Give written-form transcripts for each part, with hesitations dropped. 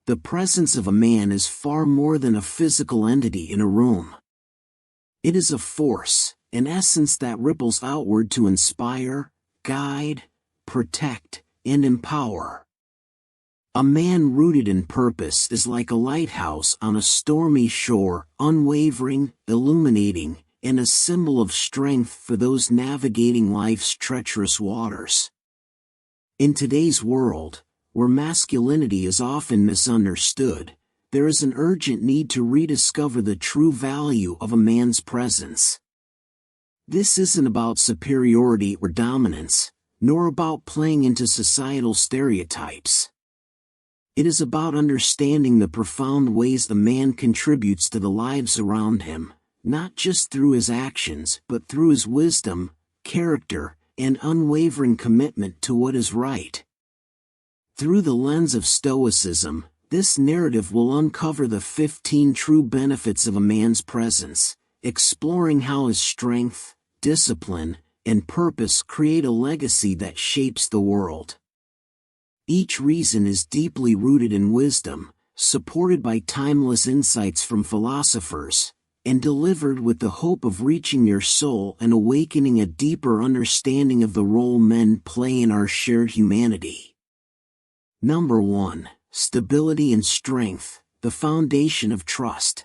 The presence of a man is far more than a physical entity in a room. It is a force, an essence that ripples outward to inspire, guide, protect, and empower. A man rooted in purpose is like a lighthouse on a stormy shore, unwavering, illuminating, and a symbol of strength for those navigating life's treacherous waters. In today's world, where masculinity is often misunderstood, there is an urgent need to rediscover the true value of a man's presence. This isn't about superiority or dominance, nor about playing into societal stereotypes. It is about understanding the profound ways a man contributes to the lives around him, not just through his actions but through his wisdom, character, and unwavering commitment to what is right. Through the lens of Stoicism, this narrative will uncover the 15 true benefits of a man's presence, exploring how his strength, discipline, and purpose create a legacy that shapes the world. Each reason is deeply rooted in wisdom, supported by timeless insights from philosophers, and delivered with the hope of reaching your soul and awakening a deeper understanding of the role men play in our shared humanity. Number 1. Stability and strength, the foundation of trust.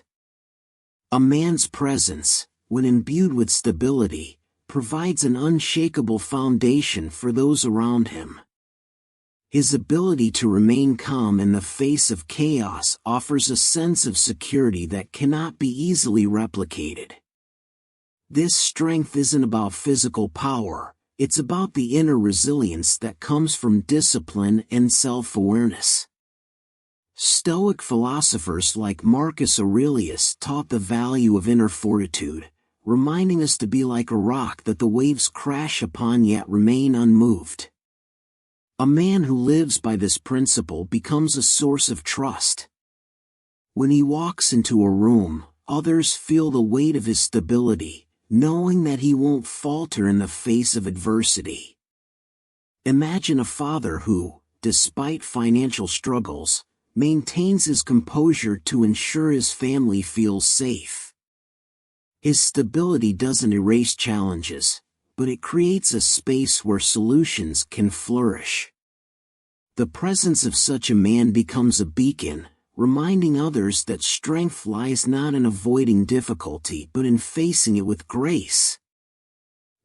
A man's presence, when imbued with stability, provides an unshakable foundation for those around him. His ability to remain calm in the face of chaos offers a sense of security that cannot be easily replicated. This strength isn't about physical power, it's about the inner resilience that comes from discipline and self-awareness. Stoic philosophers like Marcus Aurelius taught the value of inner fortitude, reminding us to be like a rock that the waves crash upon yet remain unmoved. A man who lives by this principle becomes a source of trust. When he walks into a room, others feel the weight of his stability, knowing that he won't falter in the face of adversity. Imagine a father who, despite financial struggles, maintains his composure to ensure his family feels safe. His stability doesn't erase challenges, but it creates a space where solutions can flourish. The presence of such a man becomes a beacon, reminding others that strength lies not in avoiding difficulty but in facing it with grace.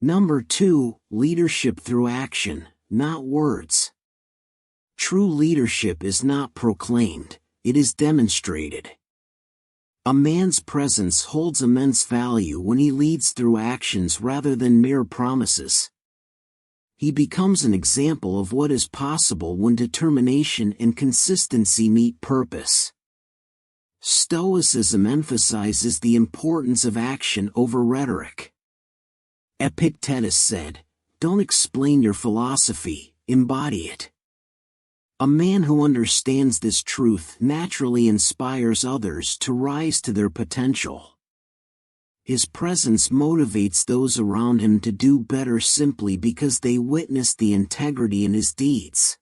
Number 2. Leadership through action, not words. True leadership is not proclaimed, it is demonstrated. A man's presence holds immense value when he leads through actions rather than mere promises. He becomes an example of what is possible when determination and consistency meet purpose. Stoicism emphasizes the importance of action over rhetoric. Epictetus said, "Don't explain your philosophy, embody it." A man who understands this truth naturally inspires others to rise to their potential. His presence motivates those around him to do better simply because they witness the integrity in his deeds.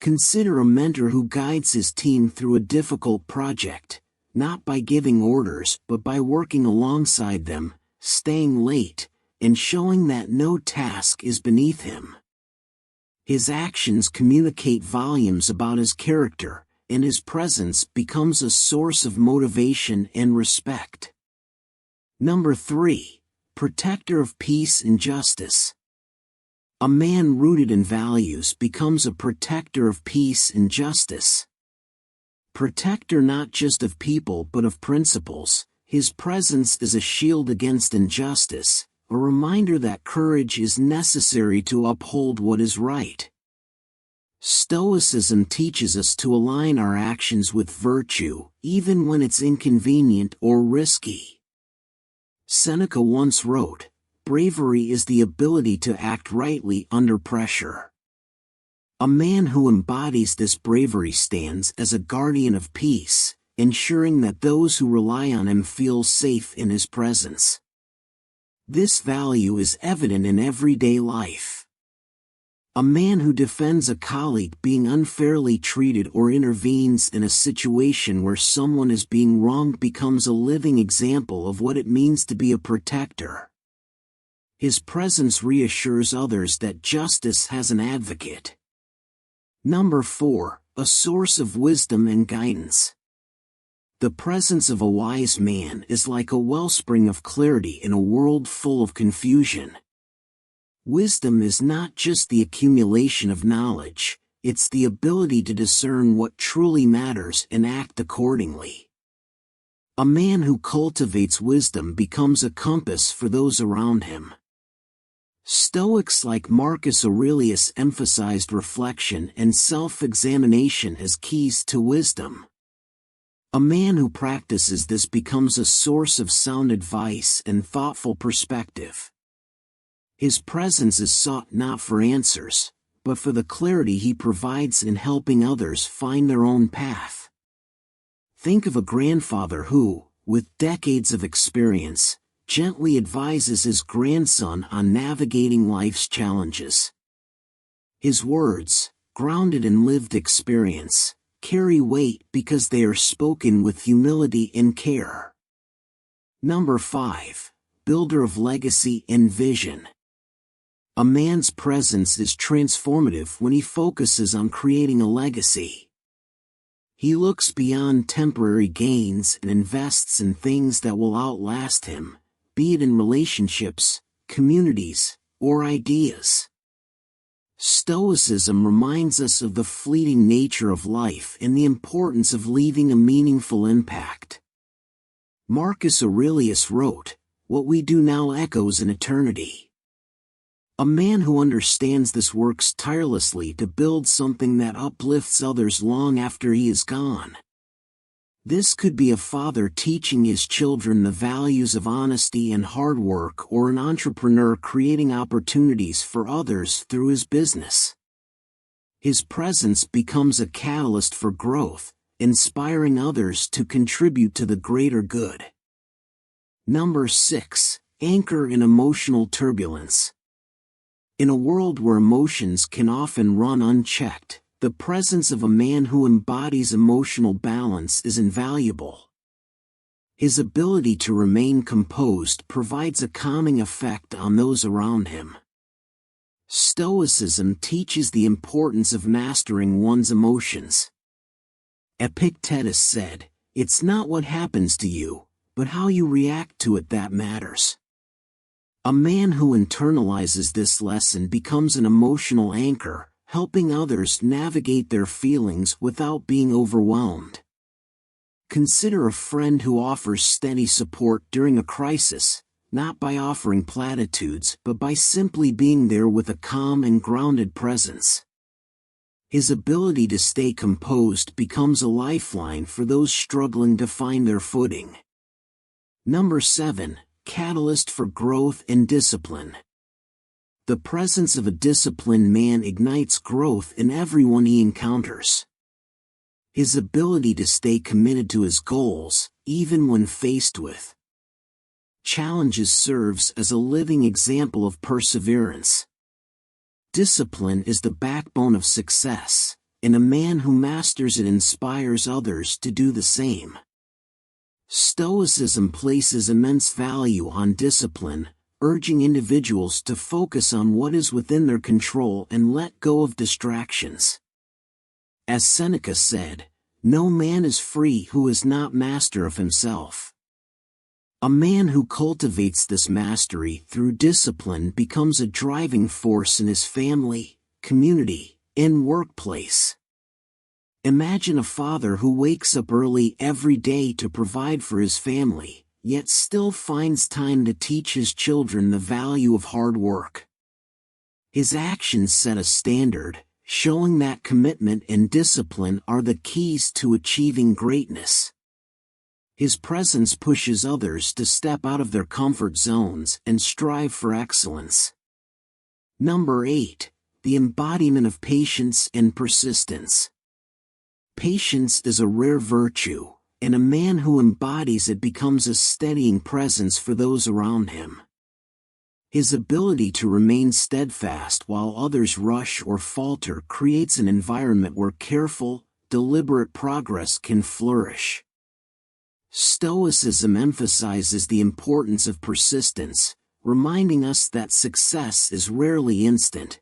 Consider a mentor who guides his team through a difficult project, not by giving orders but by working alongside them, staying late, and showing that no task is beneath him. His actions communicate volumes about his character, and his presence becomes a source of motivation and respect. Number 3. Protector of peace and justice. A man rooted in values becomes a protector of peace and justice. Protector not just of people but of principles, his presence is a shield against injustice, a reminder that courage is necessary to uphold what is right. Stoicism teaches us to align our actions with virtue, even when it's inconvenient or risky. Seneca once wrote, "Bravery is the ability to act rightly under pressure." A man who embodies this bravery stands as a guardian of peace, ensuring that those who rely on him feel safe in his presence. This value is evident in everyday life. A man who defends a colleague being unfairly treated or intervenes in a situation where someone is being wronged becomes a living example of what it means to be a protector. His presence reassures others that justice has an advocate. Number 4, a source of wisdom and guidance. The presence of a wise man is like a wellspring of clarity in a world full of confusion. Wisdom is not just the accumulation of knowledge, it's the ability to discern what truly matters and act accordingly. A man who cultivates wisdom becomes a compass for those around him. Stoics like Marcus Aurelius emphasized reflection and self-examination as keys to wisdom. A man who practices this becomes a source of sound advice and thoughtful perspective. His presence is sought not for answers, but for the clarity he provides in helping others find their own path. Think of a grandfather who, with decades of experience, gently advises his grandson on navigating life's challenges. His words, grounded in lived experience, carry weight because they are spoken with humility and care. Number 5, builder of legacy and vision. A man's presence is transformative when he focuses on creating a legacy. He looks beyond temporary gains and invests in things that will outlast him, be it in relationships, communities, or ideas. Stoicism reminds us of the fleeting nature of life and the importance of leaving a meaningful impact. Marcus Aurelius wrote, "What we do now echoes in eternity." A man who understands this works tirelessly to build something that uplifts others long after he is gone. This could be a father teaching his children the values of honesty and hard work, or an entrepreneur creating opportunities for others through his business. His presence becomes a catalyst for growth, inspiring others to contribute to the greater good. Number 6, anchor in emotional turbulence. In a world where emotions can often run unchecked, the presence of a man who embodies emotional balance is invaluable. His ability to remain composed provides a calming effect on those around him. Stoicism teaches the importance of mastering one's emotions. Epictetus said, "It's not what happens to you, but how you react to it that matters." A man who internalizes this lesson becomes an emotional anchor, helping others navigate their feelings without being overwhelmed. Consider a friend who offers steady support during a crisis, not by offering platitudes but by simply being there with a calm and grounded presence. His ability to stay composed becomes a lifeline for those struggling to find their footing. Number 7, catalyst for growth and discipline. The presence of a disciplined man ignites growth in everyone he encounters. His ability to stay committed to his goals, even when faced with challenges, serves as a living example of perseverance. Discipline is the backbone of success, and a man who masters it inspires others to do the same. Stoicism places immense value on discipline, urging individuals to focus on what is within their control and let go of distractions. As Seneca said, "No man is free who is not master of himself." A man who cultivates this mastery through discipline becomes a driving force in his family, community, and workplace. Imagine a father who wakes up early every day to provide for his family, yet still finds time to teach his children the value of hard work. His actions set a standard, showing that commitment and discipline are the keys to achieving greatness. His presence pushes others to step out of their comfort zones and strive for excellence. Number 8, the embodiment of patience and persistence. Patience is a rare virtue, and a man who embodies it becomes a steadying presence for those around him. His ability to remain steadfast while others rush or falter creates an environment where careful, deliberate progress can flourish. Stoicism emphasizes the importance of persistence, reminding us that success is rarely instant.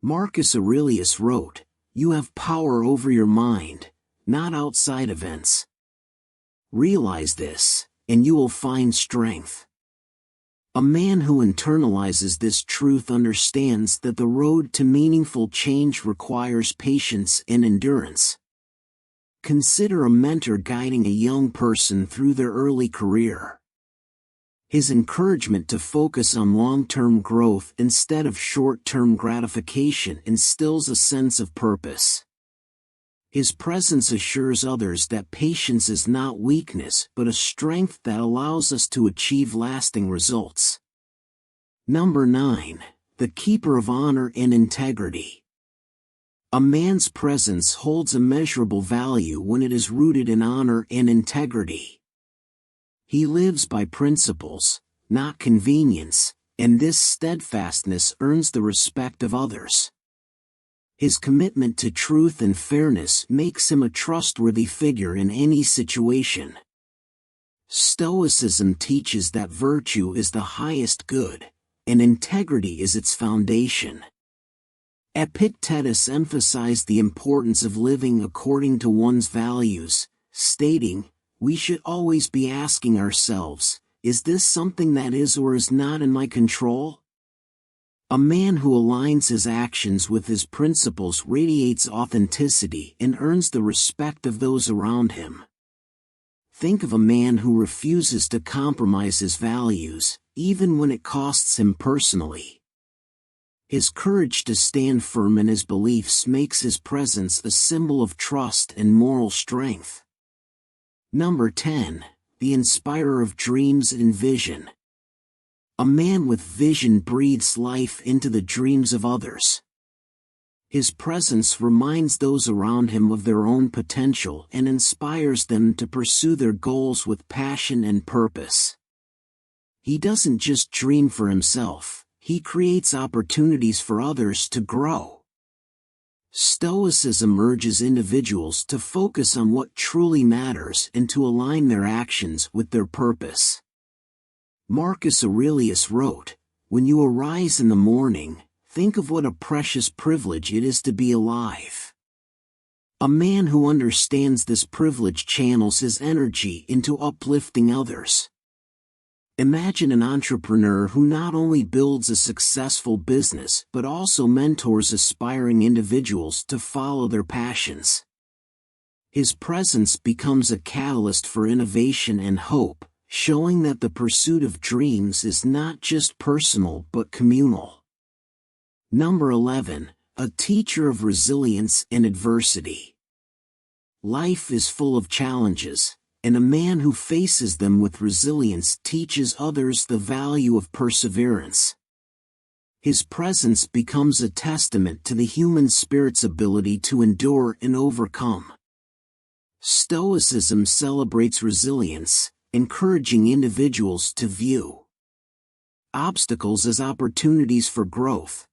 Marcus Aurelius wrote, "You have power over your mind, not outside events. Realize this, and you will find strength." A man who internalizes this truth understands that the road to meaningful change requires patience and endurance. Consider a mentor guiding a young person through their early career. His encouragement to focus on long-term growth instead of short-term gratification instills a sense of purpose. His presence assures others that patience is not weakness but a strength that allows us to achieve lasting results. Number 9. The keeper of honor and integrity. A man's presence holds immeasurable value when it is rooted in honor and integrity. He lives by principles, not convenience, and this steadfastness earns the respect of others. His commitment to truth and fairness makes him a trustworthy figure in any situation. Stoicism teaches that virtue is the highest good, and integrity is its foundation. Epictetus emphasized the importance of living according to one's values, stating, "We should always be asking ourselves, is this something that is or is not in my control?" A man who aligns his actions with his principles radiates authenticity and earns the respect of those around him. Think of a man who refuses to compromise his values, even when it costs him personally. His courage to stand firm in his beliefs makes his presence a symbol of trust and moral strength. Number 10. The inspirer of dreams and vision. A man with vision breathes life into the dreams of others. His presence reminds those around him of their own potential and inspires them to pursue their goals with passion and purpose. He doesn't just dream for himself, he creates opportunities for others to grow. Stoicism urges individuals to focus on what truly matters and to align their actions with their purpose. Marcus Aurelius wrote, "When you arise in the morning, think of what a precious privilege it is to be alive." A man who understands this privilege channels his energy into uplifting others. Imagine an entrepreneur who not only builds a successful business but also mentors aspiring individuals to follow their passions. His presence becomes a catalyst for innovation and hope, showing that the pursuit of dreams is not just personal but communal. Number 11. A teacher of resilience and adversity. Life is full of challenges, and a man who faces them with resilience teaches others the value of perseverance. His presence becomes a testament to the human spirit's ability to endure and overcome. Stoicism celebrates resilience, encouraging individuals to view obstacles as opportunities for growth.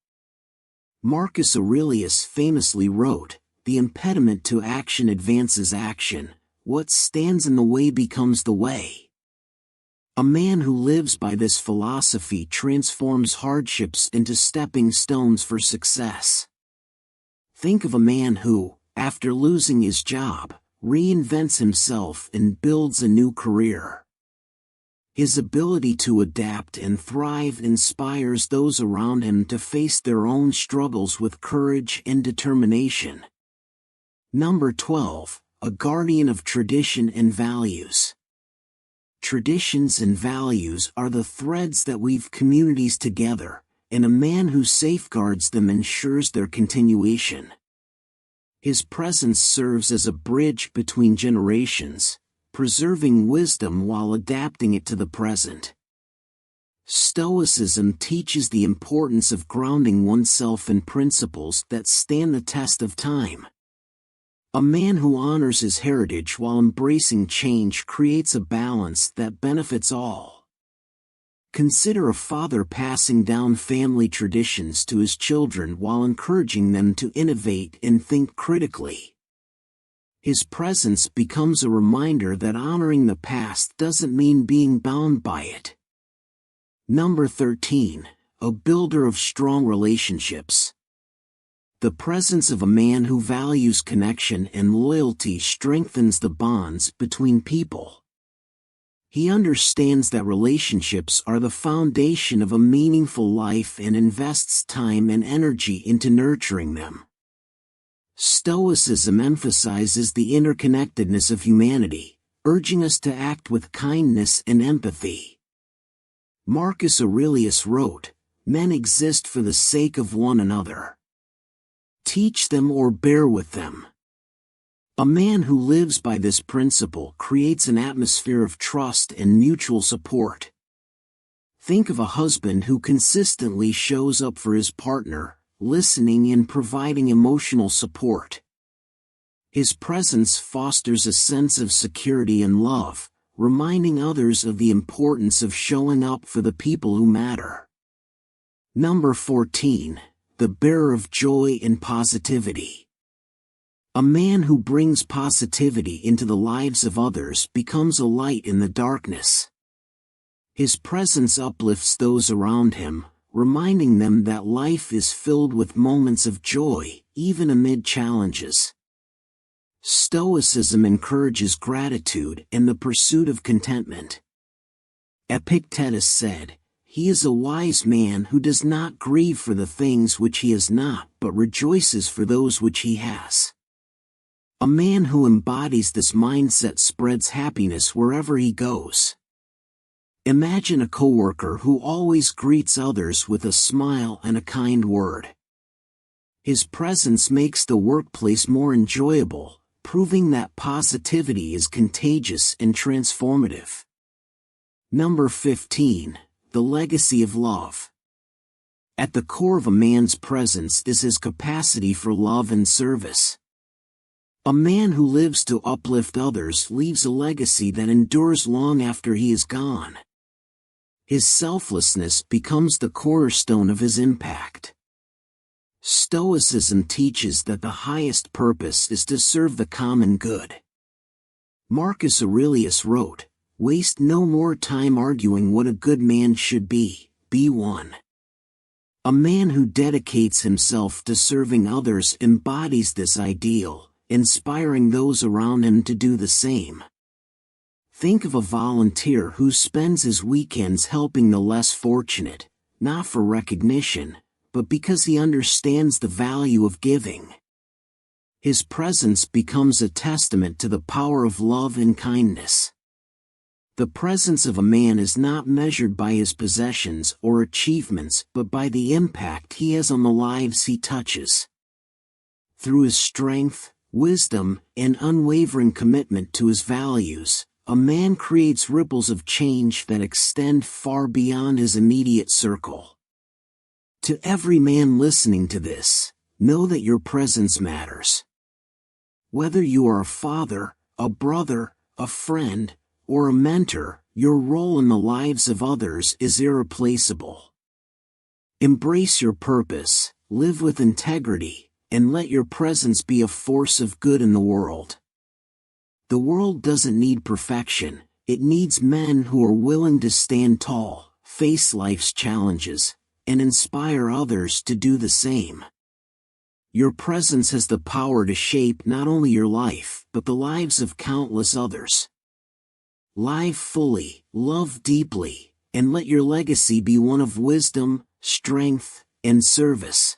Marcus Aurelius famously wrote, "The impediment to action advances action, what stands in the way becomes the way." A man who lives by this philosophy transforms hardships into stepping stones for success. Think of a man who, after losing his job, reinvents himself and builds a new career. His ability to adapt and thrive inspires those around him to face their own struggles with courage and determination. Number 12. A guardian of tradition and values. Traditions and values are the threads that weave communities together, and a man who safeguards them ensures their continuation. His presence serves as a bridge between generations, preserving wisdom while adapting it to the present. Stoicism teaches the importance of grounding oneself in principles that stand the test of time. A man who honors his heritage while embracing change creates a balance that benefits all. Consider a father passing down family traditions to his children while encouraging them to innovate and think critically. His presence becomes a reminder that honoring the past doesn't mean being bound by it. Number 13, a builder of strong relationships. The presence of a man who values connection and loyalty strengthens the bonds between people. He understands that relationships are the foundation of a meaningful life and invests time and energy into nurturing them. Stoicism emphasizes the interconnectedness of humanity, urging us to act with kindness and empathy. Marcus Aurelius wrote, "Men exist for the sake of one another. Teach them or bear with them." A man who lives by this principle creates an atmosphere of trust and mutual support. Think of a husband who consistently shows up for his partner, listening and providing emotional support. His presence fosters a sense of security and love, reminding others of the importance of showing up for the people who matter. Number 14, the bearer of joy and positivity. A man who brings positivity into the lives of others becomes a light in the darkness. His presence uplifts those around him, reminding them that life is filled with moments of joy, even amid challenges. Stoicism encourages gratitude and the pursuit of contentment. Epictetus said, "He is a wise man who does not grieve for the things which he has not, but rejoices for those which he has." A man who embodies this mindset spreads happiness wherever he goes. Imagine a coworker who always greets others with a smile and a kind word. His presence makes the workplace more enjoyable, proving that positivity is contagious and transformative. Number 15, the legacy of love. At the core of a man's presence is his capacity for love and service. A man who lives to uplift others leaves a legacy that endures long after he is gone. His selflessness becomes the cornerstone of his impact. Stoicism teaches that the highest purpose is to serve the common good. Marcus Aurelius wrote, "Waste no more time arguing what a good man should be one." A man who dedicates himself to serving others embodies this ideal, inspiring those around him to do the same. Think of a volunteer who spends his weekends helping the less fortunate, not for recognition, but because he understands the value of giving. His presence becomes a testament to the power of love and kindness. The presence of a man is not measured by his possessions or achievements but by the impact he has on the lives he touches. Through his strength, wisdom, and unwavering commitment to his values, a man creates ripples of change that extend far beyond his immediate circle. To every man listening to this, know that your presence matters. Whether you are a father, a brother, a friend, or a mentor, your role in the lives of others is irreplaceable. Embrace your purpose, live with integrity, and let your presence be a force of good in the world. The world doesn't need perfection, it needs men who are willing to stand tall, face life's challenges, and inspire others to do the same. Your presence has the power to shape not only your life, but the lives of countless others. Live fully, love deeply, and let your legacy be one of wisdom, strength, and service.